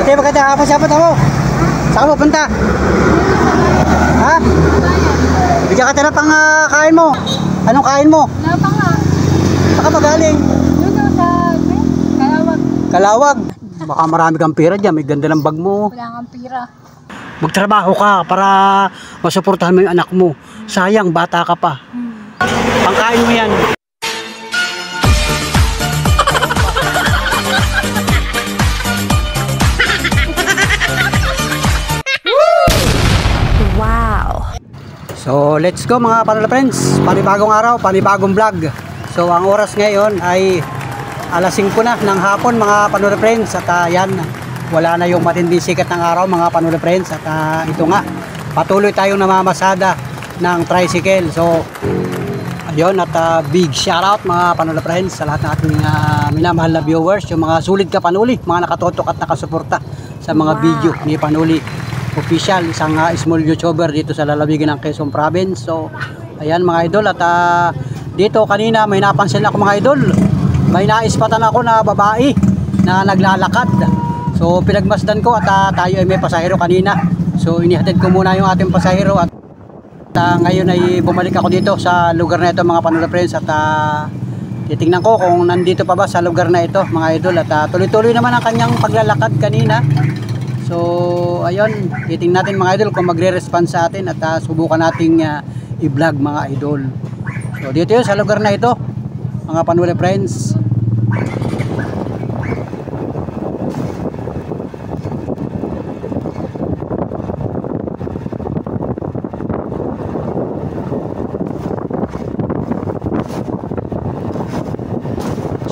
Ate, maganda hapon siya mo. Saan mo punta? Ha? Bigyan ka na pang kain mo. Anong kain mo? Wala pa nga. Saan ka magaling? Doon sa Kalawag. Kalawag. Baka marami kang pera dyan. May ganda ng bag mo. Wala kang pira. Magtrabaho ka para masuportahan mo yung anak mo. Sayang, bata ka pa. Pangkain mo yan. Wow. So let's go mga Panola Friends. Panibagong araw, panibagong vlog. So ang oras ngayon ay alas 5 na ng hapon mga Panola Friends. At yan, wala na yung matinding sikat ng araw mga Panola Friends. At ito nga, patuloy tayong namamasada ng tricycle. So ayun, at big shoutout mga Panola Friends sa lahat ng ating minamahal na viewers. Yung mga sulit ka Panuli, mga nakatotok at nakasuporta sa mga video ni Panuli Official, isang small YouTuber dito sa lalawigan ng Quezon Province. So ayan mga idol, at dito kanina may napansin ako mga idol, may naispatan ako na babae na naglalakad. So pinagmasdan ko at tayo ay may pasahero kanina. So inihatid ko muna yung ating pasahero at ngayon ay bumalik ako dito sa lugar na ito mga Panola Friends. At titingnan ko kung nandito pa ba sa lugar na ito mga idol. At tuloy-tuloy naman ang kanyang paglalakad kanina. So ayun, titingnan natin mga idol kung magre-response sa atin. At subukan nating i-vlog mga idol. So dito yun sa lugar na ito mga Panola Friends.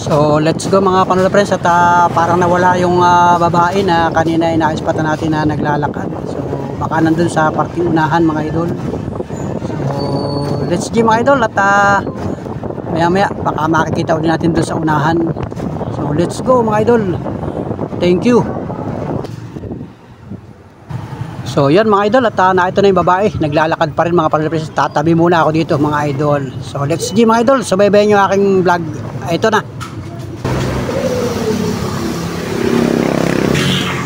So let's go mga Panola Friends. At parang nawala yung babae na kanina inaispatan natin na naglalakad. So baka nandun sa parking unahan mga idol. So let's go mga idol. At maya maya baka makikita ulit natin dun sa unahan. So let's go mga idol. Thank you. So yan mga idol, at ito na yung babae, naglalakad pa rin mga Panola Friends. Tatabi muna ako dito mga idol. So let's go mga idol, subaybayan nyo aking vlog. Ito na.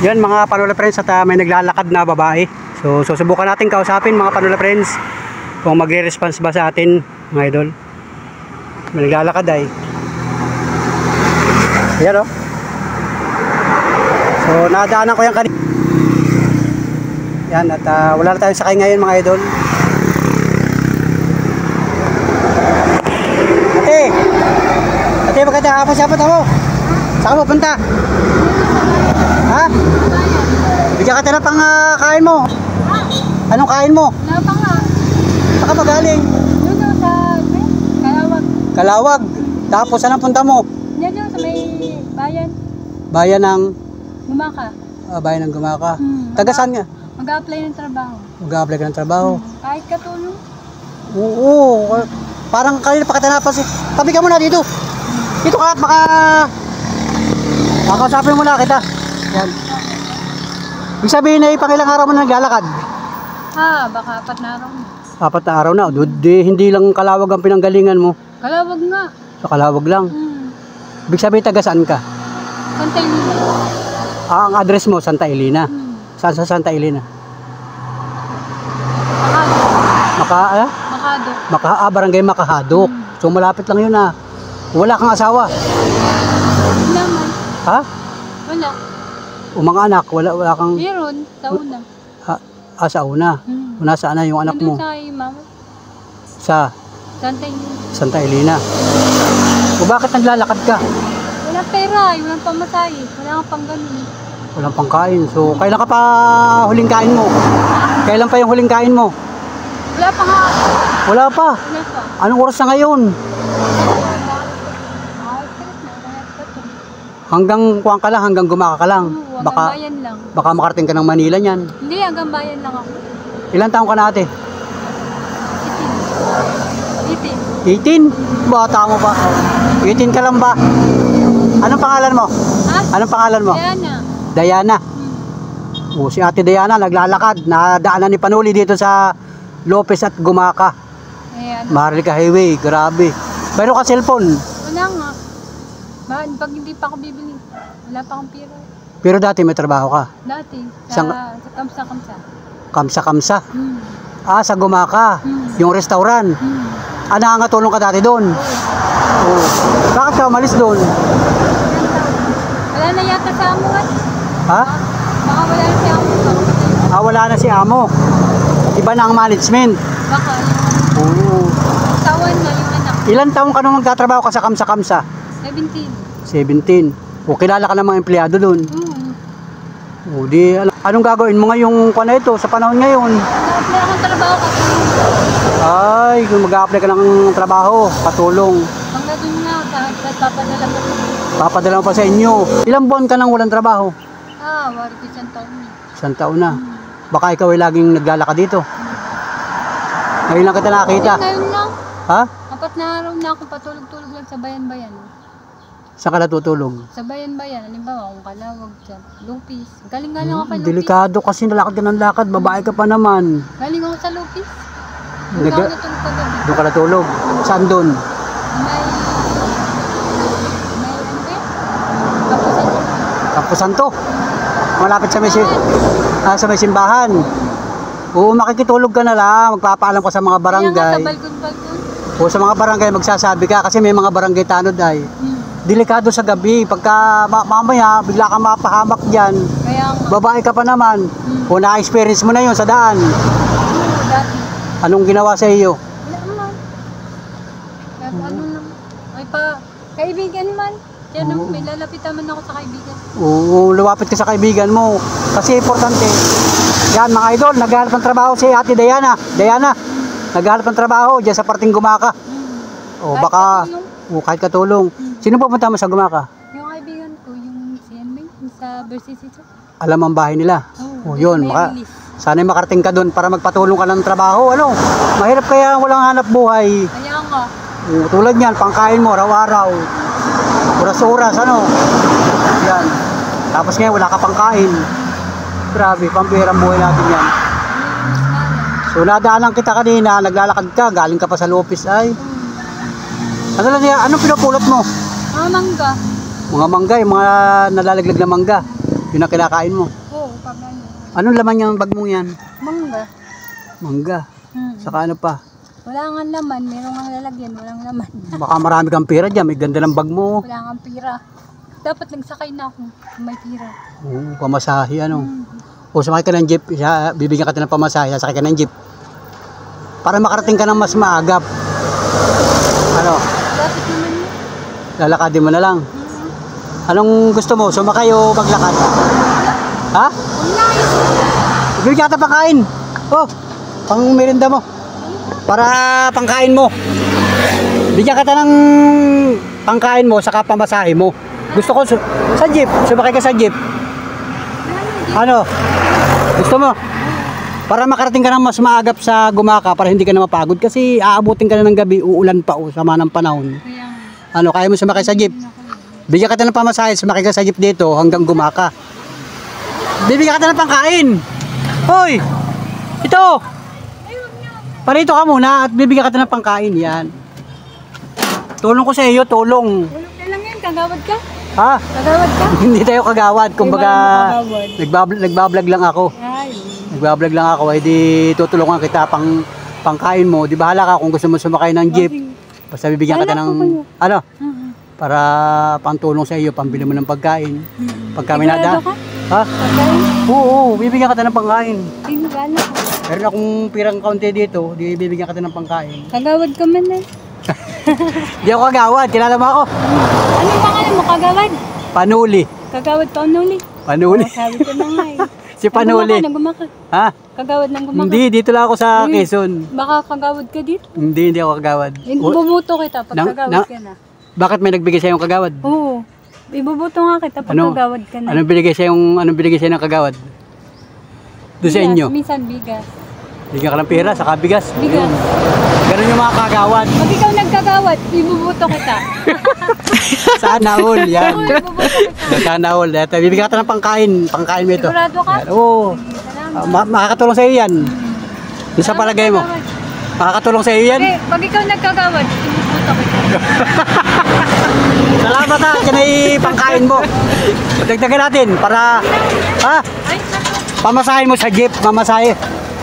Yan mga Panola Friends, at may naglalakad na babae. So susubukan natin kausapin mga Panola Friends kung magre-response ba sa atin mga idol. May naglalakad ay. Yan o. So nadaanan ko yan kanina. Yan, at wala na tayong sakay ngayon mga idol. Ate, maganda hapon siya mo. Saan ka pupunta? Ha? Bigyan ka na pang kain mo. Anong kain mo? Wala pa nga. Saan ka magaling? Doon sa Kalawag. Kalawag. Tapos saan ang punta mo? Yan doon sa may bayan. Bayan ng Gumaka. Bayan ng Gumaka. Taga saan nga? Mag-a-apply ng trabaho. Mag-a-apply ka ng trabaho. Kahit katulong. Oo. Parang kanina pa kita napansin. Tabi ka muna dito. Dito ka at baka makausapin mo na kita. Yan. Ibig sabihin na ipangilang araw mo na naglalakad? Baka 4 na araw na. 4 na araw na. Hindi lang Kalawag ang pinanggalingan mo. Kalawag nga. Sa Kalawag lang. Ibig sabihin taga saan ka? Santa Elena. Ang address mo Santa Elena. Saan sa Santa Elena? Makado. Barangay Makahadok. So malapit lang yun ah. Wala kang asawa? Wala man. Ha? Wala. O mga anak, wala kang... Meron, sa una. Sa una. Nasaan na yung anak mo? Sa mama. Sa Santa Elena. Santa Elena. O bakit naglalakad ka? Wala pera, walang pamasahe. Wala kang pang ganun. Walang pangkain. So kailan ka pa huling kain mo? Kailan pa yung huling kain mo? Wala pa nga. Wala pa. Wala pa. Anong oras na ngayon? Hanggang kuwang ka lang, hanggang Gumaka ka lang. Hanggang bayan lang. Baka makarating ka ng Manila niyan. Hindi, hanggang bayan lang ako. Ilan taong ka na ate? 18. 18? Bata mo pa. 18 ka lang ba? Anong pangalan mo? Ha? Anong pangalan mo? Diana. Diana. O, si ate Diana naglalakad. Nadaanan ni Panuli dito sa Lopez at Gumaka. Maharlika Highway. Grabe. Pero ka cellphone? Wala nga. Pag hindi pa ako bibili, wala pa akong pera. Pero dati may trabaho ka. Dati, Saan sa kamsa-kamsa. Kamsa-kamsa. Hmm. Ah, sa Gumaka. Yung restaurant. Ah, nakakatulong ka dati doon. Oo. Bakit ka umalis doon? Wala na yata sa amo at. Ha? Baka wala na si amo. Ah, wala na si amo. Iba na ang management. Baka Oo. yung tawan na yung anak. Ilan taong ka nung magtatrabaho ka sa Kamsa-Kamsa? 17. 17. O, kilala ka ng mga empleyado doon. Oo. O, di, anong gagawin mo ngayong na ito sa panahon ngayon? Meron akong trabaho kasi. Ay, kung mag-a-apply ka ng trabaho, patulong. Hangga dun nga, kahit papadala ko. Papadala mo pa sa inyo. Ilang buwan ka nang walang trabaho? Wari ko isang taon na. Isang taon na. Baka ikaw ay laging naglalakad dito. Ngayon lang kita nakakita. Ngayon lang. Ha? 4 na araw na ako patulog-tulog lang sa bayan-bayan. Saan ka natutulog? Sa bayan-bayan, halimbawa kung Kalawag dyan, Lupis. Galing nga lang ako kay Lupis. Delikado kasi nalakad ka ng lakad. Babae ka pa naman. Galing ako sa Lupis. Doon ako natulog kagabi. Doon ka natulog? Saan doon? May ano ba? Kapusan. Campo Santo. Malapit sa sa may simbahan. Oo, makikitulog ka na lang. Magpapaalam ka sa mga Kaya nga sa barangay. balkon-balkon. O sa mga barangay magsasabi ka kasi may mga barangay tanod ay. Delikado sa gabi. Pagka mamaya bigla kang mapahamak dyan. Kaya nga. Babae ka pa naman. O na-experience mo na yun sa daan. Dati. Anong ginawa sa iyo? Wala naman. Kaya ano lang. Ay kaibigan man. Kaya naman may lalapitan man ako sa kaibigan. Oo, lumapit ka sa kaibigan mo. Kasi importante. Yan mga idol, naghahanap ng trabaho si Ate Diana. Diana, naghahanap ng trabaho dyan sa parting Gumaka. O baka, kahit katulong. Sino pupunta mo sa Gumaka? Yung kaibigan ko, yung CNB, yung sa Versicito. Alam ang bahay nila. O yun, sana'y makarating ka doon para magpatulong ka ng trabaho. Ano? Mahirap kaya walang hanap buhay. Kaya nga. O, tulad yan, pangkain mo, araw-araw. Oras-oras, ano? Yan. Tapos ngayon, wala ka pangkain. Grabe, pampirang buhay natin yan. So, nadaanan kita kanina, naglalakad ka, galing ka pa sa Lopis ay. Ano lang yan? Anong pinupulot mo? Mangga. Mga mangga, yung mga nalalaglag na mangga. Yun ang kinakain mo. Oo, pagano. Anong laman yung bag mo yan? Mangga. Mangga. Saka ano pa? Wala nga laman, meron nga lalagyan, walang laman. Baka marami kang pera dyan, may ganda ng bag mo. Wala nga pira. Dapat nagsakay na ako, may pira. Oo, pamasahe ano. O sumakay ka ng jeep, bibigyan ka ng pamasahe, sasakay ka ng jeep. Para makarating ka ng mas maagap. Ano? Dapat naman yun. Lalakadin mo na lang. Anong gusto mo? Sumakay o maglakad? Ha? Online. Bibigyan ka pangkain. Oh, pang merinda mo. Para pangkain mo. Bigyan ka ng pangkain mo saka pamasahe mo. Gusto ko sa jeep. Sumakay ka sa jeep. Ano? Gusto mo? Para makarating ka ng mas maagap sa Gumaka para hindi ka na mapagod kasi aabutin ka na ng gabi, uulan pa o sama ng panahon. Kaya nga. Ano, kaya mo sumakay sa jeep? Bigyan ka ng pamasahe, sumakay ka sa jeep dito hanggang Gumaka. Bibigyan ka ng pangkain. Hoy! Ito! Parito ka muna at bibigyan ka ng pangkain. Yan. Tulong ko sa iyo, tulong. Tulog na lang yan, kagawad ka. Ha? Kagawad ka. Hindi tayo kagawad. Kumbaga, nagbablog lang ako. Ay. Nagbablog lang ako. Ay di tutulungan kita pangkain mo. Di bahala ka kung gusto mo sumakay ng jeep. Basta bibigyan kita ng, ano? Para pantulong sa iyo, pambili mo ng pagkain. Pag kami nada. Ha? Pagkain? Oo, bibigyan kita ng pangkain. Ay, nagana ko. Meron akong pirang kaunti dito, di bibigyan kita ng pangkain. Kagawad ka man eh. Di ako kagawad, kilala mo ako? Ano pangalan mo, kagawad? Panuli. Kagawad Panuli. Panuli. Sabi ko na nga eh. Si Panuli. Gumaka. Ha? Kagawad ng Gumaka. Hindi, dito lang ako sa Quezon. Baka kagawad ka dito. Hindi ako kagawad. Ibubuto kita pag kagawad ka na. Bakit may nagbigay sa'yo ng kagawad? Oo. Ibubuto nga kita pag kagawad ka na. Anong binigay sa'yo ng kagawad? Doon sa inyo? Minsan bigas. Bigyan ka ng pera, saka bigas. Bigas. Ganun yung mga kagawad. Pag ikaw nagkagawad, ibubuto kita. Sana all, yan. Oo, ibubuto kita. Sana all. Ito, bibigyan ka ng pangkain. Pangkain mo ito. Sigurado ka? Yan. Oo. Makakatulong sa iyo yan. Doon sa palagay mo. Makakatulong sa iyo yan. Pag ikaw nagkagawad, ibubuto kita. Salamat ha, yan ay pangkain mo. Dagdagan natin para, ha? Ay, naku. Pamasahin mo sa jeep, mamasahe.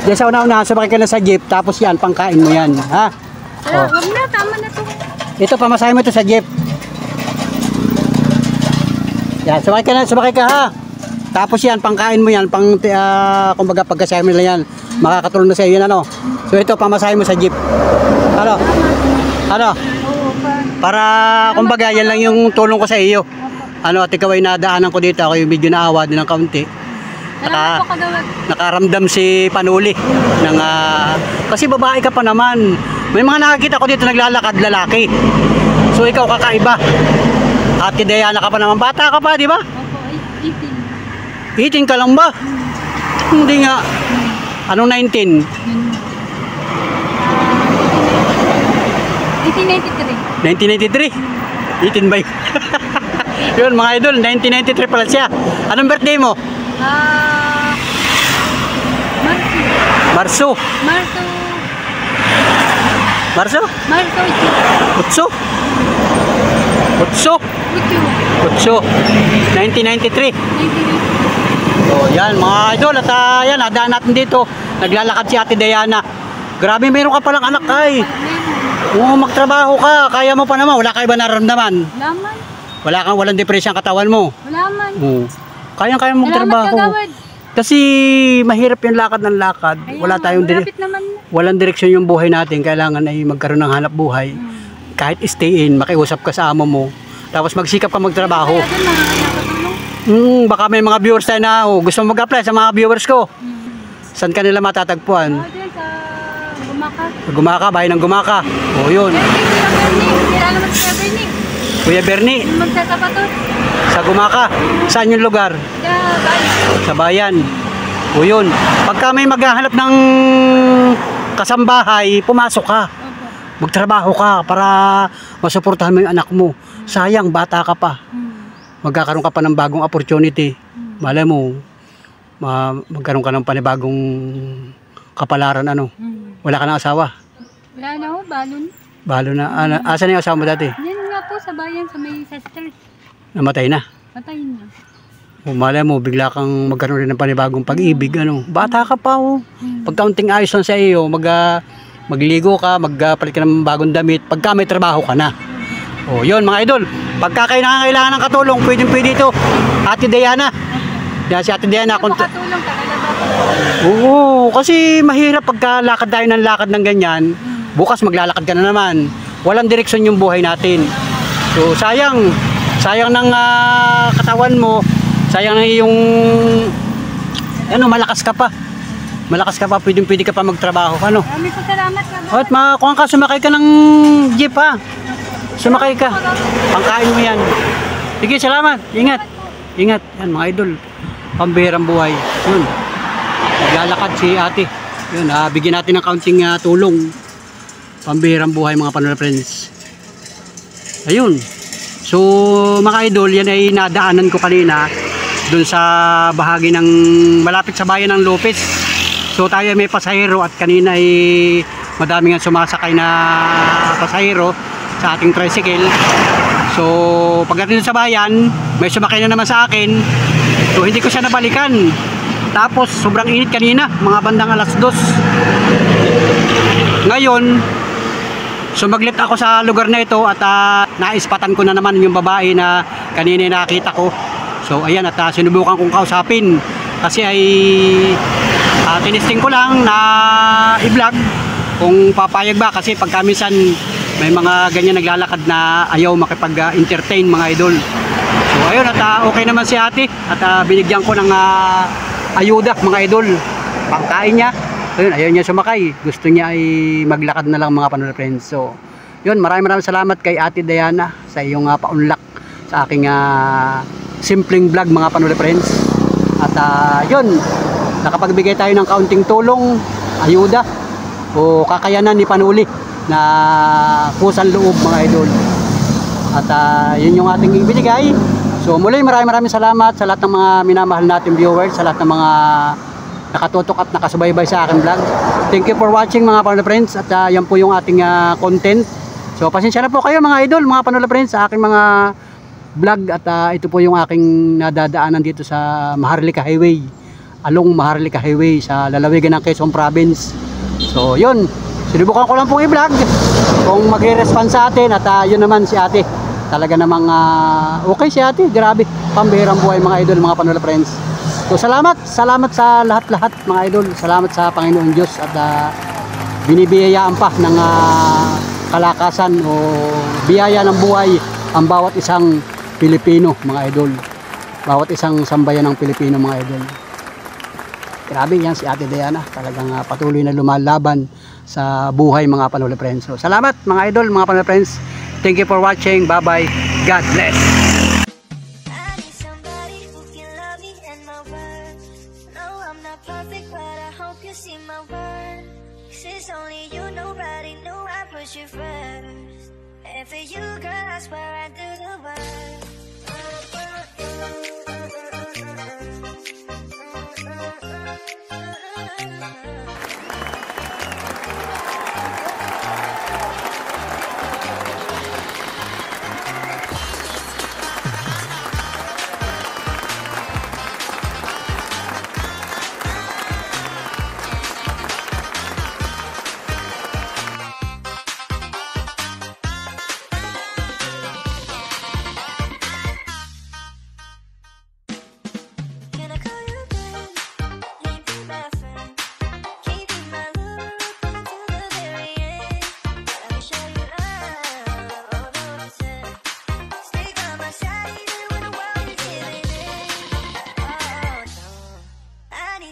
Diyan sa una-una, sabakay ka na sa jeep, tapos yan, pangkain mo yan, ha? Wala, wag na, tama na to. Ito, pamasahin mo ito sa jeep. Yan, sabakay ka ha. Tapos yan, pangkain mo yan, kumbaga pagkasahin mo nila yan, makakatulong na sa iyo yan, ano? So ito, pamasahin mo sa jeep. Ano? Ano? Oo, pa. Para, kumbaga, yan lang yung tulong ko sa iyo. Ano, at ikaw ay nadaanan ko dito, ako yung medyo naawa din ng kaunti. Salamat po kagawad. Nakaramdam si Panuli ng kasi babae ka pa naman. May mga nakakita ko dito naglalakad lalaki. So ikaw kakaiba. Ate Diana ka pa naman, bata ka pa, di ba? Opo, ay, 18 18. ka lang ba? Hindi nga. Anong 19? Yun. 1893. 1993? 18 ba yun? Yun mga idol, 1993 pala siya. Anong birthday mo? Marso. Marso. Marso? Marso. Utso? Utso? Utso. 1993. 1993. So yan mga idol at yan nadaan natin dito. Naglalakad si Ate Diana. Grabe meron ka palang anak ay. Oo, magtrabaho ka. Kaya mo pa naman. Wala ka iba nararamdaman. Laman. Walang depression ang katawan mo. Laman. Oo. Kaya mo Salamat magtrabaho. kagawad. Kasi mahirap yung lakad ng lakad. Wala tayong malapit naman na. walang direksyon yung buhay natin. Kailangan ay magkaroon ng hanap buhay. Kahit stay in, makiusap ka sa amo mo. Tapos magsikap ka magtrabaho. Kaya din mga nakatulong. Baka may mga viewers tayo na gusto mo mag-apply sa mga viewers ko. Saan ka nila matatagpuan? Dyan sa Gumaka. Gumaka, bahay ng Gumaka. O yun. Kaya naman si Bernie. Kuya Bernie, Magsasapatos. sa Gumaka. Saan yung lugar? Kaya bye. Sa bayan. O yun. Pagka may maghahanap ng kasambahay, pumasok ka. Opo. Magtrabaho ka para masuportahan mo yung anak mo. Sayang, bata ka pa. Magkakaroon ka pa ng bagong opportunity. Malay mo, magkaroon ka ng panibagong kapalaran, ano. Wala ka ng asawa. Wala na ho, balon. Balo na. Asan na yung asawa mo dati? Yan nga po sa bayan, sa may sister. Namatay na. Patayin na. O malay mo, bigla kang magkaroon rin ng panibagong pag-ibig, ano. Bata ka pa, oh. Pagkaunting ayos lang sa iyo, magligo ka, magpalit ka ng bagong damit, pagka may trabaho ka na. O yun mga idol, pagka kayo nangangailangan ng katulong, pwede ito. Ate Diana. Yan si Ate Diana. Hindi po katulong, kakalaba. Oo, kasi mahirap pagka lakad tayo ng lakad ng ganyan. Bukas maglalakad ka na naman. Walang direksyon yung buhay natin. So sayang ng katawan mo, sayang ng iyong malakas ka pa. Pwede ka pa magtrabaho, ano. Maraming po salamat. At kung ka sumakay ka ng jeep ha. Sumakay ka. Pangkain mo yan. Sige, salamat. Ingat. Yan mga idol. Pambihirang buhay. Yun. Naglalakad si ate. Yun, bigyan natin ng kaunting tulong. Pambihirang buhay mga Panola friends. Ayun. So mga idol, yan ay nadaanan ko kanina dun sa bahagi ng malapit sa bayan ng Lopez. So tayo may pasahero at kanina ay madami nga sumasakay na pasahero sa ating tricycle. So pagdating sa bayan, may sumakay na naman sa akin. So hindi ko siya nabalikan. Tapos sobrang init kanina, mga bandang alas 2. Ngayon, sumaglit ako sa lugar na ito at naispatan ko na naman yung babae na kanina nakita ko. So ayan, at sinubukan kong kausapin kasi ay tinisting ko lang na i-vlog kung papayag ba, kasi pagka minsan may mga ganyan naglalakad na ayaw makipag-entertain mga idol. So ayun, at okay naman si ate at binigyan ko ng ayuda mga idol, pangkain niya. Ayun, ayaw niya sumakay, gusto niya ay maglakad na lang mga Panola friends. So yun, maraming salamat kay Ate Diana sa iyong paunlak sa aking simpleng vlog mga Panola friends. At yun, nakapagbigay tayo ng kaunting tulong, ayuda o kakayanan ni Panuli na pusang loob mga idol. At yun yung ating ibinigay. So muli maraming salamat sa lahat ng mga minamahal nating viewers, sa lahat ng mga nakatutok at nakasubaybay sa aking vlog. Thank you for watching mga Panola friends. At yan po yung ating content. So So pasensya na po kayo mga idol, mga Panola Friends sa aking mga vlog at ito po yung aking nadadaanan dito sa Maharlika Highway, along Maharlika Highway sa lalawigan ng Quezon Province. So yun, sinubukan ko lang pong i-vlog kung magre-respond sa atin at yun naman si ate. Talaga namang okay si ate, grabe, pambihirang buhay mga idol, mga Panola Friends. So salamat sa lahat-lahat mga idol, salamat sa Panginoon Diyos at binibiyayaan pa ng kalakasan o biyaya ng buhay ang bawat isang Pilipino mga idol, bawat isang sambayan ng Pilipino mga idol. Grabe yan si Ate Diana, talagang patuloy na lumalaban sa buhay mga Panola Friends. So salamat mga idol, mga Panola Friends, thank you for watching, bye bye, God bless. It's only you, nobody knew I put you first. And for you, girl, I swear I do the work.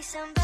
Somebody